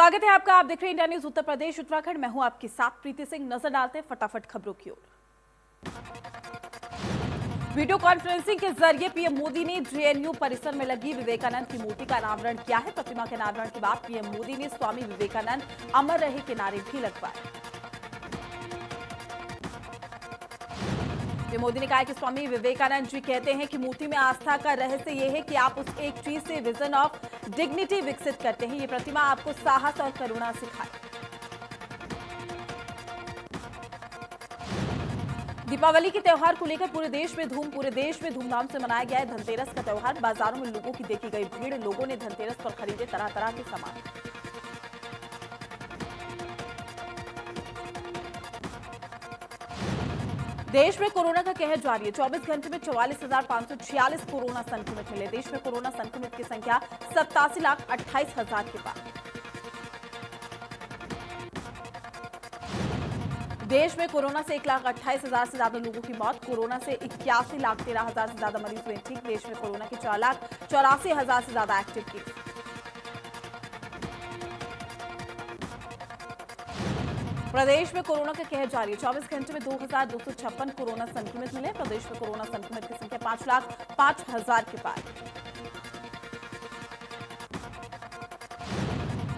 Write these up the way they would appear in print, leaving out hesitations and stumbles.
स्वागत है आपका। आप देख रहे हैं इंडिया न्यूज उत्तर प्रदेश उत्तराखंड। मैं हूं आपके साथ प्रीति सिंह। नजर डालते हैं फटाफट खबरों की ओर। वीडियो कॉन्फ्रेंसिंग के जरिए पीएम मोदी ने जेएनयू परिसर में लगी विवेकानंद की मूर्ति का अनावरण किया है। प्रतिमा के अनावरण के बाद पीएम मोदी ने स्वामी विवेकानंद अमर रहे के नारे भी लगवाए। पीएम मोदी ने कहा कि स्वामी विवेकानंद जी कहते हैं कि मूर्ति में आस्था का रहस्य यह है कि आप उस एक चीज से विजन ऑफ डिग्निटी विकसित करते हैं। ये प्रतिमा आपको साहस और करुणा सिखाए। दीपावली के त्योहार को लेकर पूरे देश में धूमधाम से मनाया गया है। धनतेरस का त्योहार, बाजारों में लोगों की देखी गई भीड़। लोगों ने धनतेरस पर खरीदे तरह तरह के सामान। देश में कोरोना का कहर जारी है। 24 घंटे में 44,546 कोरोना संक्रमित मिले। देश में कोरोना संक्रमित की संख्या 87,28,000 के पार। देश में कोरोना से 1,28,000 से ज्यादा लोगों की मौत। कोरोना से 81,13,000 से ज्यादा मरीज हुए ठीक। देश में कोरोना के 4,84,000 से ज्यादा एक्टिव केस। प्रदेश में कोरोना का कहर जारी है। 24 घंटे में 2,256 कोरोना संक्रमित मिले। प्रदेश में कोरोना संक्रमित की संख्या 5,05,000 के पार।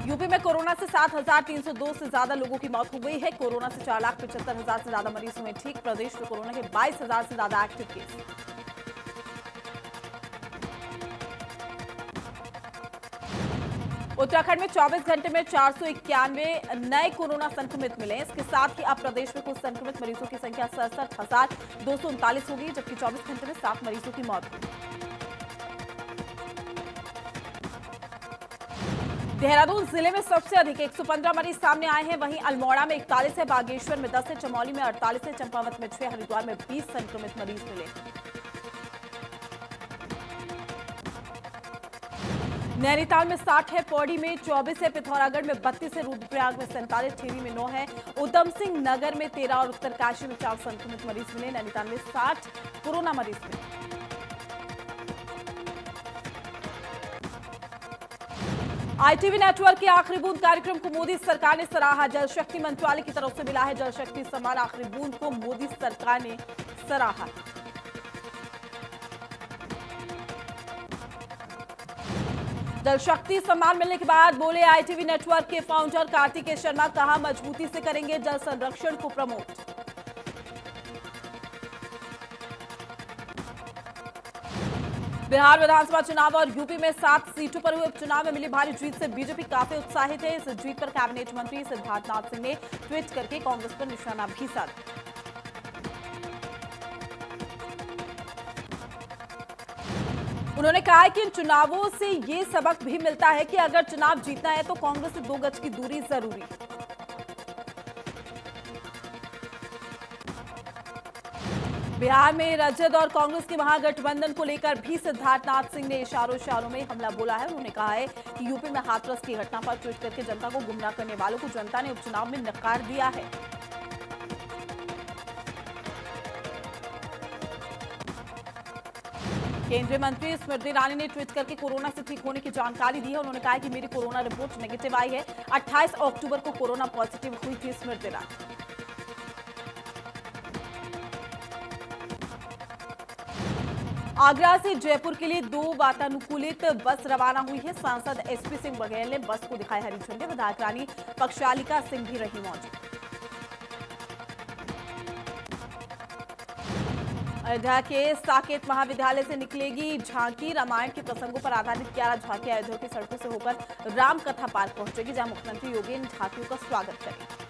यूपी में कोरोना से 7,302 से ज्यादा लोगों की मौत हो गई है। कोरोना से 4,75,000 से ज्यादा मरीज हुए ठीक। प्रदेश में कोरोना के 22,000 से ज्यादा एक्टिव केस। उत्तराखंड में 24 घंटे में 491 नए कोरोना संक्रमित मिले। इसके साथ ही अब प्रदेश में कुल संक्रमित मरीजों की संख्या 67,239 हो गई, जबकि 24 घंटे में 7 मरीजों की मौत हुई। देहरादून जिले में सबसे अधिक 115 मरीज सामने आए हैं। वहीं अल्मोड़ा में 41 है, बागेश्वर में 10 है, चमोली में 48 है, चंपावत में 6, हरिद्वार में 20 संक्रमित मरीज मिले। नैनीताल में 60 है, पौड़ी में 24 है, पिथौरागढ़ में 32 है, रुद्रप्रयाग में 47, टिहरी में 9 है, उधम सिंह नगर में 13 और उत्तरकाशी में 4 संक्रमित मरीज मिले। नैनीताल में 60 कोरोना मरीज मिले। आईटीवी नेटवर्क के आखिरी बूंद कार्यक्रम को मोदी सरकार ने सराहा। जल शक्ति मंत्रालय की तरफ से मिला है जल शक्ति सम्मान। आखिरी बूंद को मोदी सरकार ने सराहा। जल शक्ति सम्मान मिलने के बाद बोले आईटीवी नेटवर्क के फाउंडर कार्तिकेय शर्मा। कहा, मजबूती से करेंगे जल संरक्षण को प्रमोट। बिहार विधानसभा चुनाव और यूपी में 7 सीटों पर हुए उपचुनाव में मिली भारी जीत से बीजेपी काफी उत्साहित है। इस जीत पर कैबिनेट मंत्री सिद्धार्थनाथ सिंह ने ट्वीट करके कांग्रेस पर निशाना भी साधा। उन्होंने कहा कि इन चुनावों से ये सबक भी मिलता है कि अगर चुनाव जीतना है तो कांग्रेस से 2 गज की दूरी जरूरी है। बिहार में रजद और कांग्रेस के महागठबंधन को लेकर भी सिद्धार्थनाथ सिंह ने इशारों में हमला बोला है। उन्होंने कहा है कि यूपी में हाथरस की घटना पर ट्वीट करके जनता को गुमराह करने वालों को जनता ने उपचुनाव में नकार दिया है। केंद्रीय मंत्री स्मृति ईरानी ने ट्वीट करके कोरोना से ठीक होने की जानकारी दी है। उन्होंने कहा कि मेरी कोरोना रिपोर्ट नेगेटिव आई है। 28 अक्टूबर को कोरोना पॉजिटिव हुई थी स्मृति ईरानी। आगरा से जयपुर के लिए 2 वातानुकूलित बस रवाना हुई है। सांसद एसपी सिंह बघेल ने बस को दिखाई हरी झंडी। विधायक रानी पक्षालिका सिंह भी रही मौजूद। अयोध्या के साकेत महाविद्यालय से निकलेगी झांकी। रामायण के प्रसंगों पर आधारित 11 झांकी अयोध्या की सड़कों से होकर रामकथा पार्क पहुंचेगी, जहां मुख्यमंत्री योगी इन झांकियों का स्वागत करेंगे।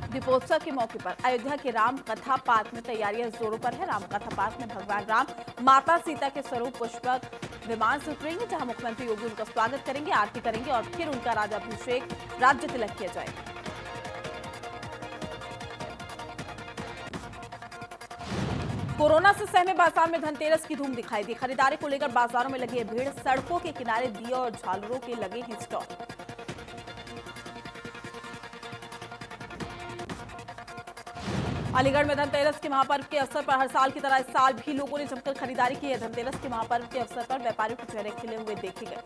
दीपोत्सव के मौके पर अयोध्या के रामकथा पार्क में तैयारियां जोरों पर है। रामकथा पार्क में भगवान राम माता सीता के स्वरूप पुष्पक विमान से उतरेंगे, जहां मुख्यमंत्री योगी उनका स्वागत करेंगे, आरती करेंगे और फिर उनका राज्याभिषेक राज्य तिलक किया जाएगा। कोरोना से सहमे बाजार में धनतेरस की धूम दिखाई दी। खरीदारी को लेकर बाजारों में लगी है भीड़। सड़कों के किनारे दिए और झालरों के लगे हैं स्टॉल। अलीगढ़ में धनतेरस के महापर्व के अवसर पर हर साल की तरह इस साल भी लोगों ने जमकर खरीदारी की है। धनतेरस के महापर्व के अवसर पर व्यापारियों के चेहरे खिले हुए देखे गए।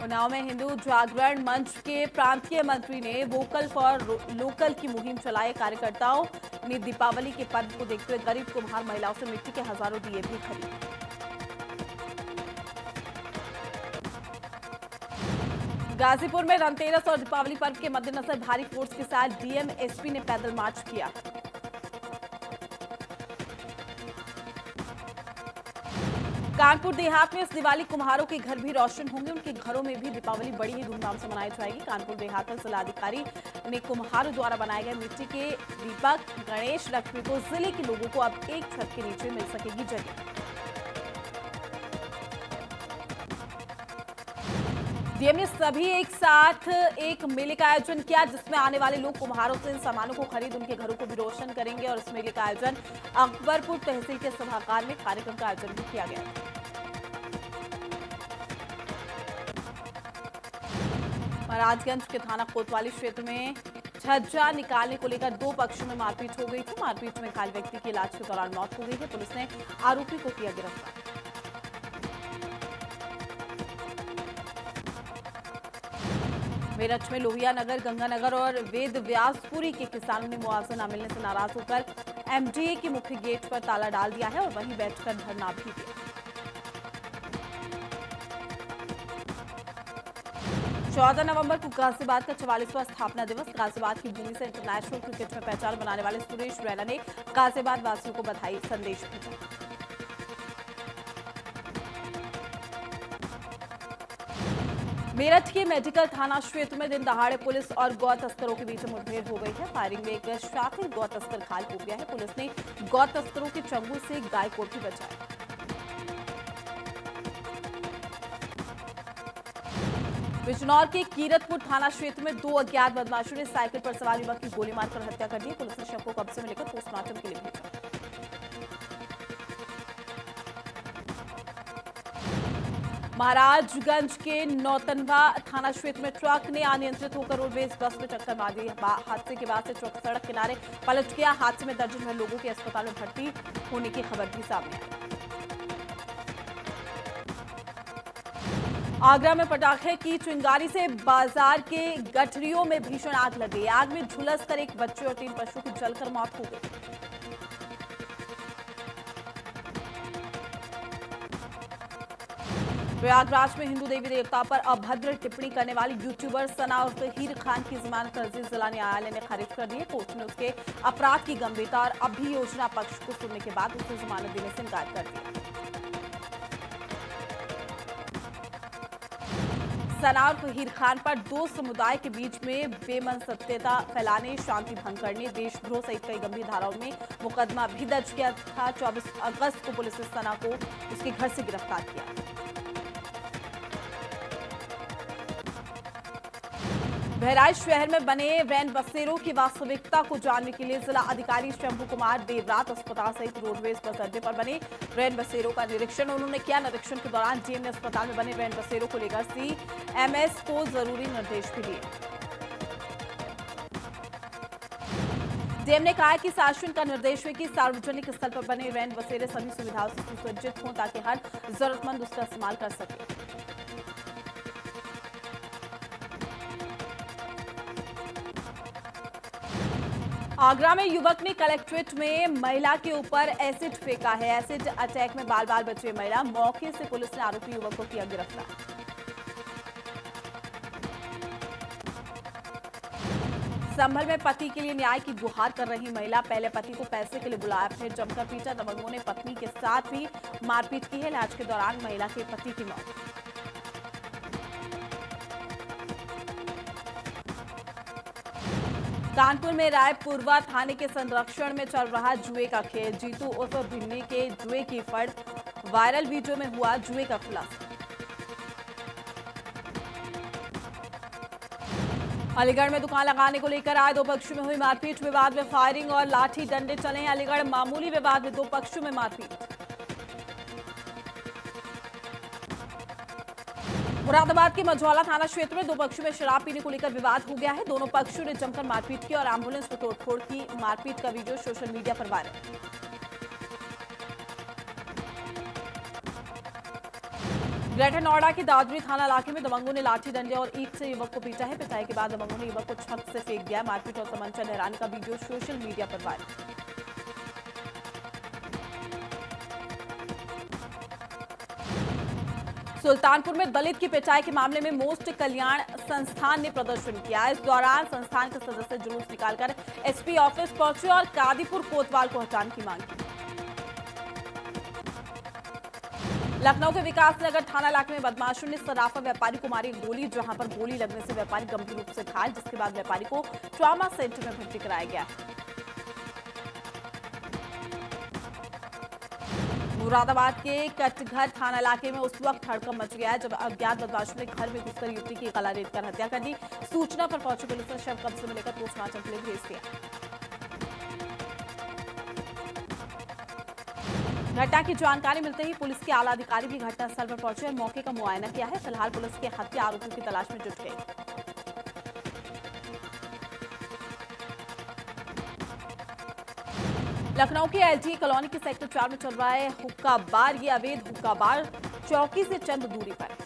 उन्नाव में हिंदू जागरण मंच के प्रांतीय मंत्री ने वोकल फॉर लोकल की मुहिम चलाई। कार्यकर्ताओं ने दीपावली के पर्व को देखते हुए गरीब कुम्हार महिलाओं से मिट्टी के हजारों दिए भी खरीदे। गाजीपुर में धनतेरस और दीपावली पर्व के मद्देनजर भारी फोर्स के साथ डीएम एसपी ने पैदल मार्च किया। कानपुर देहात में इस दिवाली कुम्हारों के घर भी रोशन होंगे। उनके घरों में भी दीपावली बड़ी ही धूमधाम से मनाई जाएगी। कानपुर देहात में जिलाधिकारी ने कुम्हारों द्वारा बनाए गए मिट्टी के दीपक गणेश लक्ष्मी को जिले के लोगों को अब एक छत के नीचे मिल सकेगी जगह। डीएम ने सभी एक साथ एक मेले का आयोजन किया, जिसमें आने वाले लोग कुम्हारों से इन सामानों को खरीद उनके घरों को भी रोशन करेंगे। और इस मेले का आयोजन अकबरपुर तहसील के सभागार में कार्यक्रम का आयोजन भी किया गया। महाराजगंज के थाना कोतवाली क्षेत्र में छज्जा निकालने को लेकर दो पक्षों में मारपीट हो गई थी। मारपीट में घायल व्यक्ति की इलाज के दौरान मौत हो गई है। पुलिस ने आरोपी को किया गिरफ्तार। मेरठ में लोहिया नगर, गंगानगर और वेद व्यासपुरी के किसानों ने मुआवजा न मिलने से नाराज होकर एमडीए के मुख्य गेट पर ताला डाल दिया है और वहीं बैठकर धरना भी दिया। 14 नवंबर को गाजियाबाद का 44वां स्थापना दिवस। गाजियाबाद की भूमि से इंटरनेशनल क्रिकेट में पहचान बनाने वाले सुरेश रैना ने गाजियाबाद वासियों को बधाई संदेश भेजा। मेरठ के मेडिकल थाना क्षेत्र में दिन दहाड़े पुलिस और गौ तस्करों के बीच मुठभेड़ हो गई है। फायरिंग में एक शातिर गौ तस्कर घायल हो गया है। पुलिस ने गौ तस्करों के चंगुल से गाय को भी बचाया। बिजनौर के कीरतपुर थाना क्षेत्र में दो अज्ञात बदमाशों ने साइकिल पर सवार युवक की गोली मारकर हत्या कर दी। पुलिस ने शव को कब्जे में लेकर पोस्टमार्टम के लिए भेजा। महाराजगंज के नौतनवा थाना क्षेत्र में ट्रक ने अनियंत्रित होकर रोडवेज बस में टक्कर मार दी। हादसे के बाद से ट्रक सड़क किनारे पलट गया। हादसे में दर्जन भर लोगों के अस्पताल में भर्ती होने की खबर भी सामने आई। आगरा में पटाखे की चिंगारी से बाजार के गठरियों में भीषण आग लग गई। आग में झुलसकर एक बच्चे और 3 पशुओं की जलकर मौत हो गई। प्रयागराज में हिंदू देवी देवता पर अभद्र टिप्पणी करने वाली यूट्यूबर सना उर्फ हीर खान की जमानत अर्जी जिला न्यायालय ने खारिज कर दी है। कोर्ट ने उसके अपराध की गंभीरता और अभियोजना पक्ष को सुनने के बाद उसे जमानत देने से इनकार कर दिया। सना उर्फ हीर खान पर दो समुदाय के बीच में बेमनसत्यता फैलाने, शांति भंग करने, देशद्रोह सहित कई गंभीर धाराओं में मुकदमा भी दर्ज किया था। 24 अगस्त को पुलिस ने सना को उसके घर से गिरफ्तार किया। बहराइच शहर में बने रैन बसेरों की वास्तविकता को जानने के लिए जिला अधिकारी शंभू कुमार देर रात अस्पताल सहित रोडवेज बस अड्डे पर बने रैन बसेरों का निरीक्षण उन्होंने किया। निरीक्षण के दौरान डीएम ने अस्पताल में बने रैन बसेरों को लेकर सीएमएस को जरूरी निर्देश भी दिए। डीएम ने कहा कि शासन का निर्देश है कि सार्वजनिक स्थल पर बने रैन बसेरे सभी सुविधाओं से सुसज्जित हों ताकि हर जरूरतमंद उसका इस्तेमाल कर सके। आगरा में युवक ने कलेक्ट्रेट में महिला के ऊपर एसिड फेंका है। एसिड अटैक में बाल बाल बची महिला। मौके से पुलिस ने आरोपी युवक को किया गिरफ्तार। संभल में पति के लिए न्याय की गुहार कर रही महिला। पहले पति को पैसे के लिए बुलाया, फिर जमकर पीटा। दबंगों ने पत्नी के साथ भी मारपीट की है। इलाज के दौरान महिला के पति की मौत। कानपुर में रायपुरवा थाने के संरक्षण में चल रहा जुए का खेल। जीतू उर्फ भिन्नी के जुए की फड़। वायरल वीडियो में हुआ जुए का खुलासा। अलीगढ़ में दुकान लगाने को लेकर आए दो पक्षों में हुई मारपीट। विवाद में फायरिंग और लाठी डंडे चले हैं। अलीगढ़ मामूली विवाद में दो पक्षों में मारपीट। मुरादाबाद के मझौला थाना क्षेत्र में दो पक्षों में शराब पीने को लेकर विवाद हो गया है। दोनों पक्षों ने जमकर मारपीट की और एम्बुलेंस में तोड़फोड़ की। मारपीट का वीडियो सोशल मीडिया पर वायरल। ग्रेटर नोएडा के दादरी थाना इलाके में दबंगों ने लाठी डंडे और ईंट से युवक को पीटा है। पिटाई के बाद दबंगों ने युवक को छत से फेंक दिया। मारपीट और तमंचा लहराने का वीडियो सोशल मीडिया पर वायरल। सुल्तानपुर में दलित की पिटाई के मामले में मोस्ट कल्याण संस्थान ने प्रदर्शन किया। इस दौरान संस्थान के सदस्य जुलूस निकालकर एसपी ऑफिस पहुंचे और कादीपुर कोतवाल को हटाने की मांग की। लखनऊ के विकास नगर थाना इलाके में बदमाशों ने सराफा व्यापारी को मारी गोली, जहां पर गोली लगने से व्यापारी गंभीर रूप से घायल, जिसके बाद व्यापारी को ट्रॉमा सेंटर में भर्ती कराया गया। मुरादाबाद के कटघर थाना इलाके में उस वक्त हड़कंप मच गया जब अज्ञात बदमाशों ने घर में घुसकर युवती की गला रेतकर हत्या कर दी। सूचना पर पहुंची पुलिस ने शव कब्जे में लेकर पोस्टमार्टम के लिए भेज दिया। घटना की जानकारी मिलते ही पुलिस के आला अधिकारी भी घटनास्थल पर पहुंचे और मौके का मुआयना किया है। फिलहाल पुलिस के हत्या आरोपियों की तलाश में जुट गई। लखनऊ के एलजी कॉलोनी के सेक्टर 4 में चल रहा है हुक्का बार। ये अवैध हुक्का बार चौकी से चंद दूरी पर है।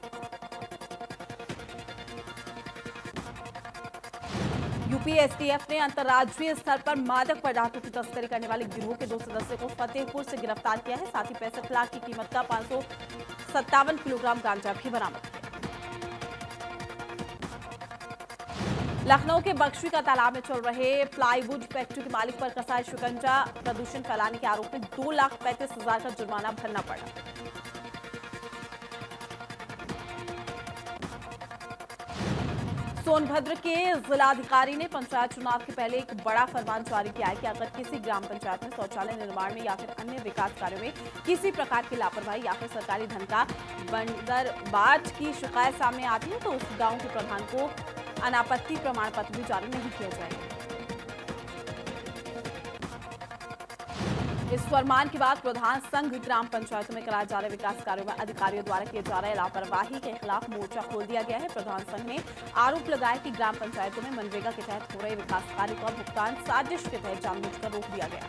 यूपी एसटीएफ ने अंतर्राज्यीय स्तर पर मादक पदार्थों की तस्करी करने वाले गिरोह के 2 सदस्यों को फतेहपुर से गिरफ्तार किया है। साथ ही 65 लाख की कीमत का 557 किलोग्राम गांजा भी बरामद किया। लखनऊ के बख्शी का तालाब में चल रहे प्लाईवुड फैक्ट्री के मालिक पर कसा है शिकंजा। प्रदूषण फैलाने के आरोप में 2,35,000 का जुर्माना भरना पड़ा। सोनभद्र के जिलाधिकारी ने पंचायत चुनाव के पहले एक बड़ा फरमान जारी किया है कि अगर किसी ग्राम पंचायत में शौचालय निर्माण में या फिर अन्य विकास कार्यों में किसी प्रकार की लापरवाही या फिर सरकारी धन का बंदरबाज की शिकायत सामने आती है तो उस गांव के प्रधान को अनापत्ति प्रमाण पत्र भी जारी नहीं किया जाएगा। इस फरमान के बाद प्रधान संघ ग्राम पंचायतों में कराए जा रहे विकास कार्यों में अधिकारियों द्वारा किए जा रहे लापरवाही के खिलाफ मोर्चा खोल दिया गया है। प्रधान संघ ने आरोप लगाया कि ग्राम पंचायतों में मनरेगा के तहत हो रहे विकास कार्यों का भुगतान साजिश के तहत जानबूझकर रोक दिया गया।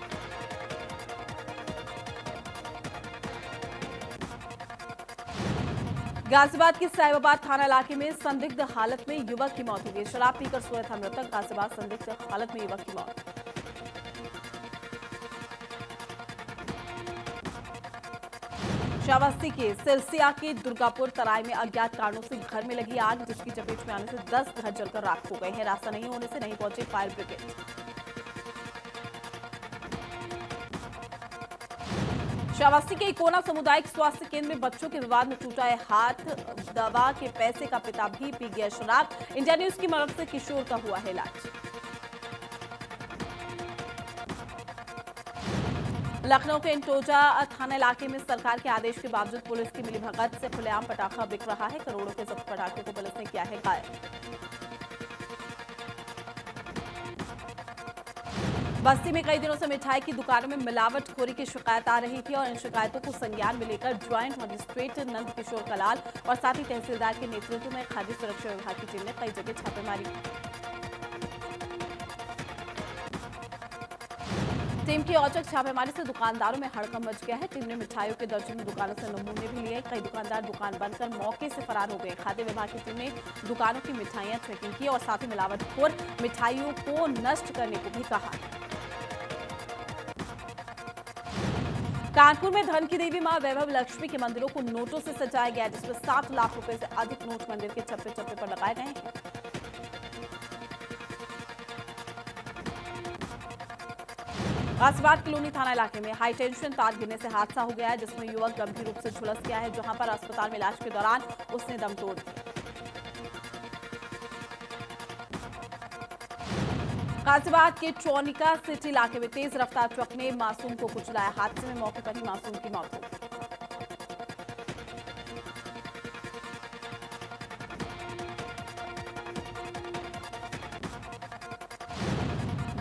गाजियाबाद के साहिबाबाद थाना इलाके में संदिग्ध हालत में युवक की मौत हो गई। शराब पीकर सोया था मृतक। गाजियाबाद संदिग्ध हालत में युवक की मौत। श्रावस्ती के सिरसिया के दुर्गापुर तराई में अज्ञात कारणों से घर में लगी आग, जिसकी चपेट में आने से 10 घर जलकर राख हो गए हैं। रास्ता नहीं होने से नहीं पहुंचे फायर ब्रिगेड। श्रावस्ती के इकोना सामुदायिक स्वास्थ्य केंद्र में बच्चों के विवाद में टूटा है हाथ। दवा के पैसे का पिता भी पी गया शराब। इंडिया न्यूज की मदद से किशोर का हुआ है इलाज। लखनऊ के इंटोजा थाना इलाके में सरकार के आदेश के बावजूद पुलिस की मिलीभगत से खुलेआम पटाखा बिक रहा है। करोड़ों के जब्त पटाखे को पुलिस ने किया है गायब। बस्ती में कई दिनों से मिठाई की दुकानों में मिलावटखोरी की शिकायत आ रही थी और इन शिकायतों को संज्ञान में लेकर ज्वाइंट मजिस्ट्रेट नंद किशोर कलाल और साथ ही तहसीलदार के नेतृत्व में खाद्य सुरक्षा विभाग की टीम ने कई जगह छापेमारी की। टीम की औचक छापेमारी से दुकानदारों में हड़कंप मच गया है। टीम ने मिठाइयों के दर्जनों दुकानों से नमूने भी लिए। कई दुकानदार दुकान बंद कर मौके से फरार हो गए। खाद्य विभाग की टीम ने दुकानों की मिठाइयां चेकिंग की और साथ ही मिलावटखोर मिठाइयों को नष्ट करने को भी कहा। कानपुर में धन की देवी मां वैभव लक्ष्मी के मंदिरों को नोटों से सजाया गया, जिसमें 7 लाख रुपए से अधिक नोट मंदिर के चप्पे चप्पे पर लगाए गए हैं। गाजियाबाद कॉलोनी थाना इलाके में हाई टेंशन तार गिरने से हादसा हो गया है, जिसमें युवक गंभीर रूप से झुलस गया है, जहां पर अस्पताल में इलाज के दौरान उसने दम तोड़ दिया। गाजियाबाद के ट्रोनिका सिटी इलाके में तेज रफ्तार ट्रक ने मासूम को कुचलाया। हादसे में मौके पर ही मासूम की मौत हो गई।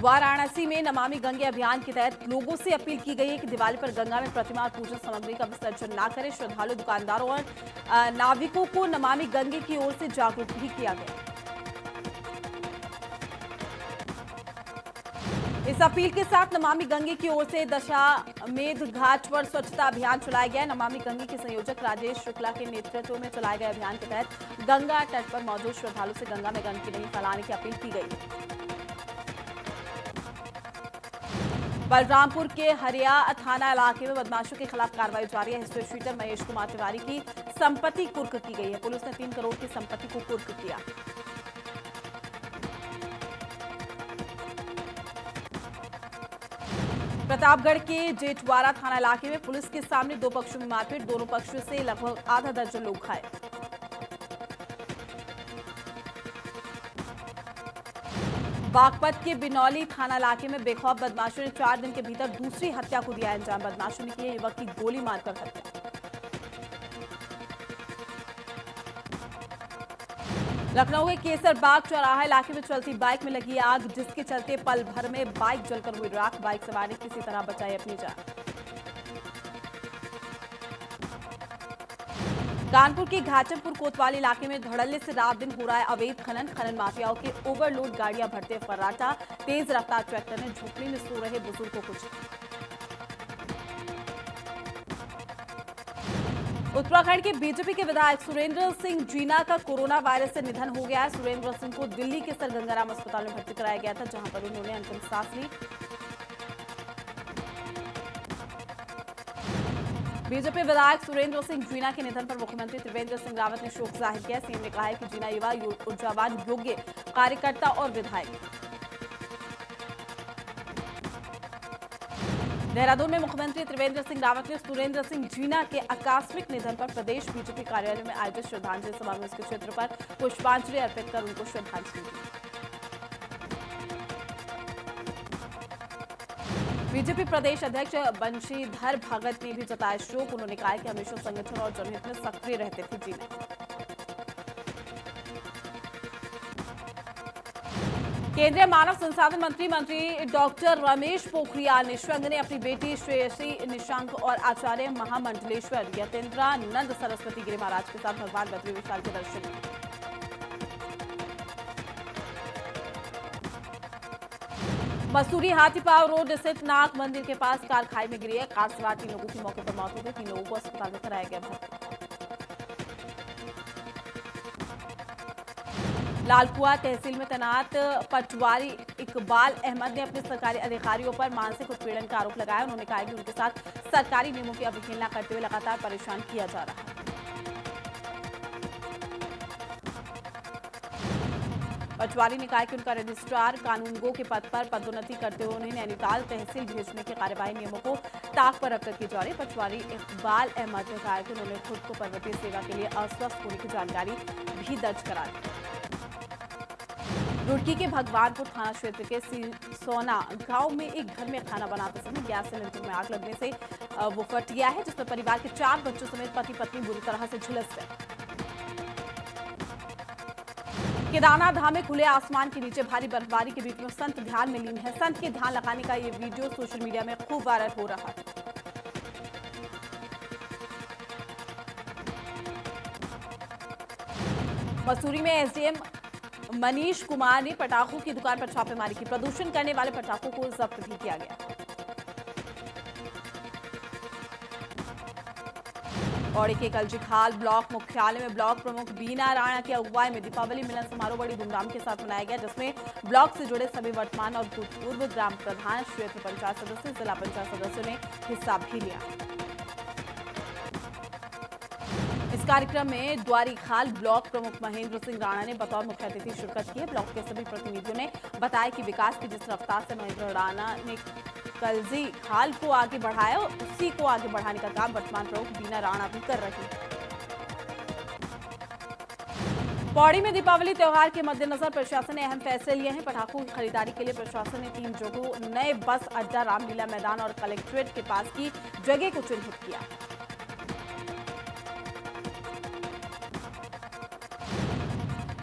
वाराणसी में नमामि गंगे अभियान के तहत लोगों से अपील की गई है कि दिवाली पर गंगा में प्रतिमा और पूजन सामग्री का विसर्जन न करें। श्रद्धालु, दुकानदारों और नाविकों को नमामि गंगे की ओर से जागरूक भी किया गया। इस अपील के साथ नमामि गंगे की ओर से दशामेध घाट पर स्वच्छता अभियान चलाया गया। नमामि गंगे के संयोजक राजेश शुक्ला के नेतृत्व में चलाए गए अभियान के तहत गंगा तट पर मौजूद श्रद्धालुओं से गंगा में गंदगी नहीं फैलाने की अपील की गई। बलरामपुर के हरिया थाना इलाके में बदमाशों के खिलाफ कार्रवाई जारी है। हिस्ट्री शीटर महेश कुमार तिवारी की संपत्ति कुर्क की गई है। पुलिस ने 3 करोड़ की संपत्ति को कुर्क किया। प्रतापगढ़ के जेठवाड़ा थाना इलाके में पुलिस के सामने 2 पक्षों में मारपीट। दोनों पक्षों से लगभग आधा दर्जन लोग घायल। बागपत के बिनौली थाना इलाके में बेखौफ बदमाशों ने 4 दिन के भीतर दूसरी हत्या को दिया अंजाम। बदमाशों ने की युवक की गोली मारकर हत्या। लखनऊ के केसरबाग चौराहा इलाके में चलती बाइक में लगी आग, जिसके चलते पल भर में बाइक जलकर हुई राख। बाइक सवार ने किसी तरह बचाई अपनी जान। कानपुर के घाटमपुर कोतवाली इलाके में धड़ल्ले से रात दिन हो रहा है अवैध खनन माफियाओं के ओवरलोड गाड़ियां भरते फर्राटा। तेज रफ्तार ट्रैक्टर ने झोपड़ी में सो रहे बुजुर्ग को कुछ। उत्तराखंड के बीजेपी के विधायक सुरेंद्र सिंह जीना का कोरोना वायरस से निधन हो गया है। सुरेंद्र सिंह को दिल्ली के सर गंगाराम अस्पताल में भर्ती कराया गया था, जहां पर उन्होंने अंतिम सांस ली। बीजेपी विधायक सुरेंद्र सिंह जीना के निधन पर मुख्यमंत्री त्रिवेंद्र सिंह रावत ने शोक जाहिर किया। सीएम ने कहा है कि जीना युवा, ऊर्जावान, योग्य कार्यकर्ता और विधायक। देहरादून में मुख्यमंत्री त्रिवेंद्र सिंह रावत ने सुरेंद्र सिंह जीना के आकस्मिक निधन पर प्रदेश बीजेपी कार्यालय में आयोजित श्रद्धांजलि सभा में उसके क्षेत्र पर पुष्पांजलि अर्पित कर उनको श्रद्धांजलि दी। बीजेपी प्रदेश अध्यक्ष बंशीधर भगत ने भी जताया शोक। उन्होंने कहा कि हमेशा संगठन और जनहित में सक्रिय रहते थे जीना। केंद्रीय मानव संसाधन मंत्री डॉक्टर रमेश पोखरियाल निशंक ने अपनी बेटी श्रेयसी निशंक और आचार्य महामंडलेश्वर यतेंद्रानंद सरस्वती गिरि महाराज के साथ भगवान बद्री विशाल के दर्शन किए। मसूरी हाथीपाव रोड स्थित नाग मंदिर के पास कार खाई में गिरी है। कार सवार 3 लोगों की मौके पर मौत हो गई। 3 लोगों को अस्पताल में कराया गया भर्ती। लालकुआ तहसील में तैनात पटवारी इकबाल अहमद ने अपने सरकारी अधिकारियों पर मानसिक उत्पीड़न का आरोप लगाया। उन्होंने कहा कि उनके साथ सरकारी नियमों की अवहेलना करते हुए लगातार परेशान किया जा रहा है। पटवारी ने कहा कि उनका रजिस्ट्रार कानूनगो के पद पर पदोन्नति करते हुए उन्हें नैनीताल तहसील भेजने की कार्यवाही नियमों को ताक पर रखकर की जा रही। पटवारी इकबाल अहमद ने कहा कि उन्होंने खुद को पर्वतीय सेवा के लिए अस्वस्थ होने की जानकारी भी दर्ज करा दी। रुड़की के भगवानपुर थाना क्षेत्र के सोना गांव में एक घर में खाना बनाते समय गैस सिलेंडर में आग लगने से वो फट गया है, जिसमें परिवार के 4 बच्चों समेत पति पत्नी बुरी तरह से झुलस गए। केदारनाथ धाम में खुले आसमान के नीचे भारी बर्फबारी के बीच में संत ध्यान में लीन है। संत के ध्यान लगाने का ये वीडियो सोशल मीडिया में खूब वायरल हो रहा है। मसूरी में एसडीएम मनीष कुमार ने पटाखों की दुकान पर छापेमारी की। प्रदूषण करने वाले पटाखों को जब्त भी किया गया। पौड़ी के कलजीखाल ब्लॉक मुख्यालय में ब्लॉक प्रमुख बीना राणा की अगुवाई में दीपावली मिलन समारोह बड़ी धूमधाम के साथ मनाया गया, जिसमें ब्लॉक से जुड़े सभी वर्तमान और भूतपूर्व ग्राम प्रधान, क्षेत्र पंचायत सदस्य, जिला पंचायत सदस्यों ने हिस्सा भी लिया। इस कार्यक्रम में द्वारीखाल ब्लॉक प्रमुख महेंद्र सिंह राणा ने बतौर मुख्य अतिथि शिरकत की। ब्लॉक के सभी प्रतिनिधियों ने बताया कि विकास की जिस रफ्तार से महेंद्र राणा ने कलजी खाल को आगे बढ़ाया, उसी को आगे बढ़ाने का काम वर्तमान प्रमुख बीना राणा भी कर रही है। पौड़ी में दीपावली त्योहार के मद्देनजर प्रशासन ने अहम फैसले लिए हैं। पटाखों की खरीदारी के लिए प्रशासन ने 3 जगहों नए बस अड्डा, रामलीला मैदान और कलेक्ट्रेट के पास की जगह को चिन्हित किया।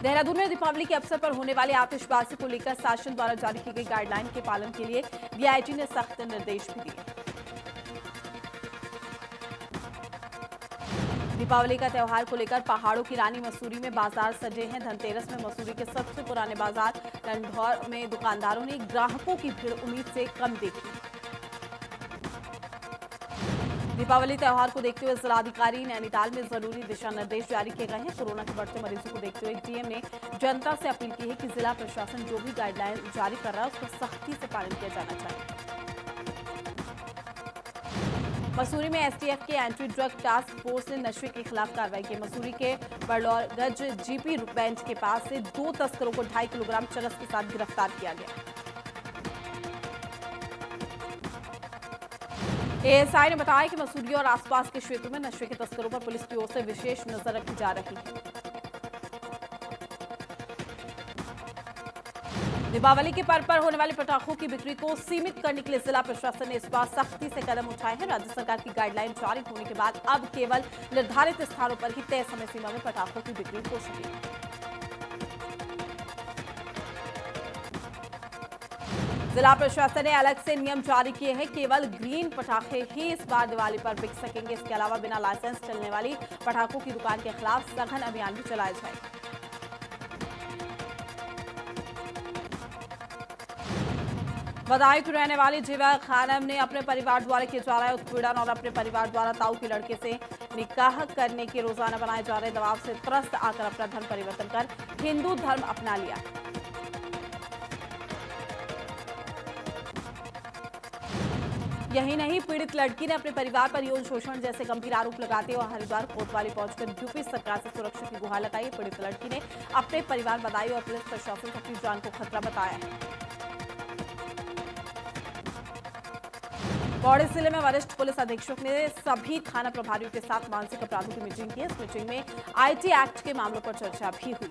देहरादून में दीपावली के अवसर पर होने वाली आतिशबाजी को लेकर शासन द्वारा जारी की गई गाइडलाइन के पालन के लिए डीआईजी ने सख्त निर्देश भी दिए। दीपावली का त्योहार को लेकर पहाड़ों की रानी मसूरी में बाजार सजे हैं। धनतेरस में मसूरी के सबसे पुराने बाजार लंढौर में दुकानदारों ने ग्राहकों की भीड़ उम्मीद से कम देखी। दीपावली त्योहार को देखते हुए जिलाधिकारी नैनीताल में जरूरी दिशा निर्देश जारी किए गए हैं। कोरोना के बढ़ते मरीजों को देखते हुए डीएम ने जनता से अपील की है कि जिला प्रशासन जो भी गाइडलाइन जारी कर रहा है उसका सख्ती से पालन किया जाना चाहिए। मसूरी में एसटीएफ के एंटी ड्रग टास्क फोर्स ने नशे के खिलाफ कार्रवाई की। मसूरी के बड़ौरगंज जीपी बेंच के पास से 2 तस्करों को 2.5 किलोग्राम चरस के साथ गिरफ्तार किया गया। एएसआई ने बताया कि मसूरी और आसपास के क्षेत्रों में नशे के तस्करों पर पुलिस की ओर से विशेष नजर रखी जा रही है। दीपावली के पर्व पर होने वाले पटाखों की बिक्री को सीमित करने के लिए जिला प्रशासन ने इस बार सख्ती से कदम उठाए हैं। राज्य सरकार की गाइडलाइन जारी होने के बाद अब केवल निर्धारित स्थानों पर ही तय समय सीमा में पटाखों की बिक्री हो सकेगी। जिला प्रशासन ने अलग से नियम जारी किए हैं। केवल ग्रीन पटाखे ही इस बार दिवाली पर बिक सकेंगे। इसके अलावा बिना लाइसेंस चलने वाली पटाखों की दुकान के खिलाफ सघन अभियान भी चलाया जाएगा। बदायूं की रहने वाली जीवा खानम ने अपने परिवार द्वारा किए जा रहे उत्पीड़न और अपने परिवार द्वारा ताऊ के लड़के से निकाह करने के रोजाना बनाए जा रहे दबाव से त्रस्त आकर अपना धर्म परिवर्तन कर हिंदू धर्म अपना लिया। यही नहीं, पीड़ित लड़की ने अपने परिवार पर यौन शोषण जैसे गंभीर आरोप लगाते हुए हरिद्वार कोतवाली पहुंचकर यूपी सरकार से सुरक्षा की गुहार लगाई। पीड़ित लड़की ने अपने परिवार, बदायूं और पुलिस प्रशासन को अपनी जान को खतरा बताया है। पौड़ी जिले में वरिष्ठ पुलिस अधीक्षक ने सभी थाना प्रभारियों के साथ मानसिक अपराधों की मीटिंग की। इस मीटिंग में आईटी एक्ट के मामलों पर चर्चा भी हुई।